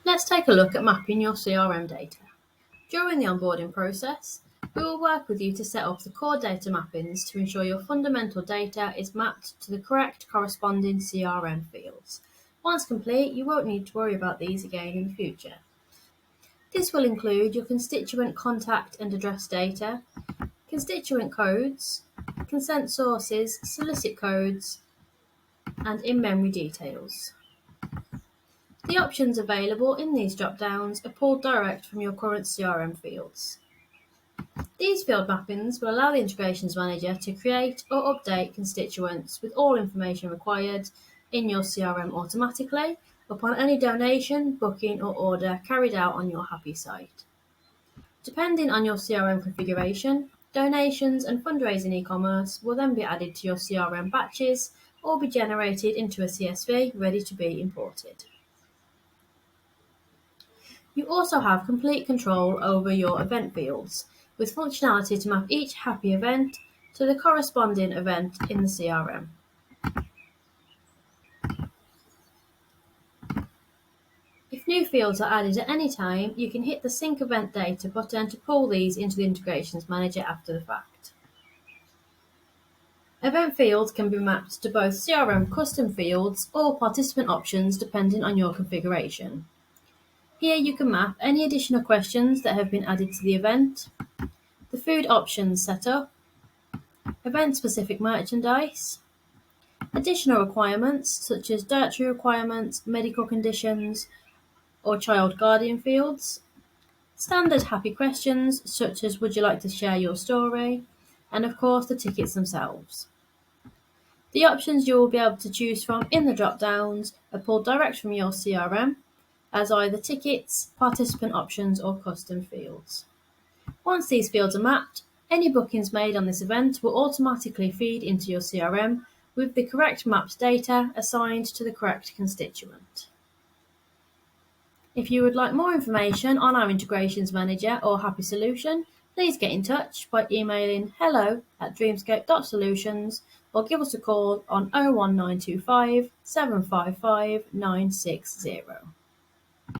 Let's take a look at mapping your CRM data. During the onboarding process, we will work with you to set up the core data mappings to ensure your fundamental data is mapped to the correct corresponding CRM fields. Once complete, you won't need to worry about these again in the future. This will include your constituent contact and address data, constituent codes, consent sources, solicit codes, and in-memory details. The options available in these drop-downs are pulled direct from your current CRM fields. These field mappings will allow the Integrations Manager to create or update constituents with all information required in your CRM automatically upon any donation, booking or order carried out on your hapi site. Depending on your CRM configuration, donations and fundraising e-commerce will then be added to your CRM batches or be generated into a CSV ready to be imported. You also have complete control over your event fields, with functionality to map each hapi event to the corresponding event in the CRM. If new fields are added at any time, you can hit the Sync Event Data button to pull these into the Integrations Manager after the fact. Event fields can be mapped to both CRM custom fields or participant options depending on your configuration. Here you can map any additional questions that have been added to the event, the food options setup, event-specific merchandise, additional requirements such as dietary requirements, medical conditions, or child guardian fields, standard hapi questions such as would you like to share your story, and of course the tickets themselves. The options you will be able to choose from in the drop-downs are pulled direct from your CRM as either tickets, participant options, or custom fields. Once these fields are mapped, any bookings made on this event will automatically feed into your CRM with the correct mapped data assigned to the correct constituent. If you would like more information on our Integrations Manager or hapi solution, please get in touch by emailing hello@dreamscape.solutions or give us a call on 01925 755 960.